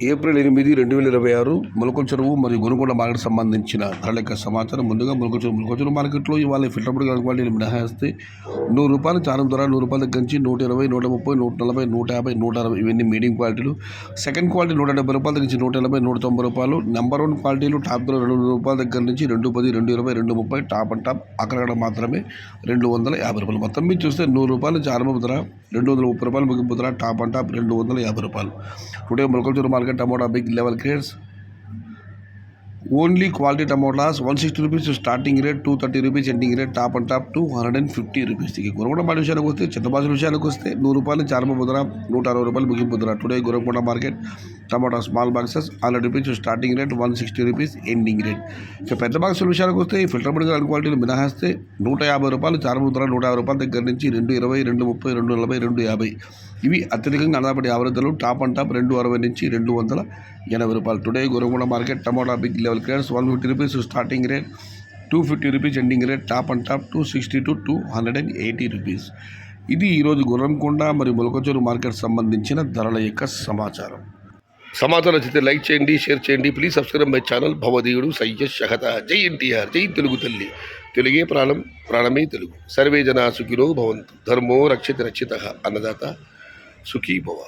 April 8, 2026 మొలకల చెరువు మరియు గొనుగొండ మార్కెట్ సంబంధించిన ధరల యొక్క సమాచారం. ముందుగా మొలకల చెరువు మార్కెట్లో ఇవాళ ఫిల్టర్ క్వాలిటీలు మినహాయిస్తే ₹100 చారం ధర ₹100 దగ్గర నుంచి ₹120, ₹130, ₹140, ₹150, ₹160 ఇవన్నీ మీడియం క్వాలిటీలు. సెకండ్ క్వాలిటీ ₹170 దగ్గర నుంచి ₹180, ₹190. నెంబర్ 1 క్వాలిటీలు టాప్ ధర ₹200 దగ్గర నుంచి ₹210, ₹220, ₹230 టాప్ అండ్ టాప్. అక్కడ మాత్రమే ₹250. మొత్తం మీద చూస్తే ₹100 చారం ధర, ₹230 ముగింపు ధర, top and top ₹250. Today Molakalacheruvu market tomato big level grades only quality tomatoes ₹160 starting rate, ₹230 ending rate, top and top ₹250. ఇక గొరకొండ మార్కెట్ విషయానికి వస్తే చిత్తబాజు విషయానికి వస్తే ₹100 చారం ధర, ₹160 ముగింపు ధర. Today Gorakonda market tomato small boxes ₹100 starting rate, ₹160 ending rate. ఇక పెద్ద బాక్సుల విషయానికి వస్తే ఫిల్టర్ బుడ్ క్వాలిటీలు మినహాయిస్తే ₹150 చారం ధర, ₹150 దగ్గర నుంచి ₹220, ₹230, ₹240, ₹250 ఇవి అత్యధికంగా అన్నపడి ఆవృద్ధులు. టాప్ అండ్ టాప్ ₹260 నుంచి ₹280. Today Gorakonda market tomato big level grades ₹150 starting rate, ₹250 ending rate, top and top ₹260 to ₹280. ఇది ఈరోజు గొర్రంకొండ మరియు మొలకల చెరువు మార్కెట్ సంబంధించిన ధరల యొక్క సమాచారం నచ్చితే లైక్ చేయండి, షేర్ చేయండి. Please subscribe my channel. భవదీయుడు సయ్యద్ షహత. జై ఎన్టీఆర్, జై తెలుగు తల్లి. తెలుగే ప్రాణం, ప్రాణమే తెలుగు. సర్వే జనా సుఖినో భవంతు. ధర్మో రక్షిత రక్షిత. అన్నదాత సుఖీ భవ.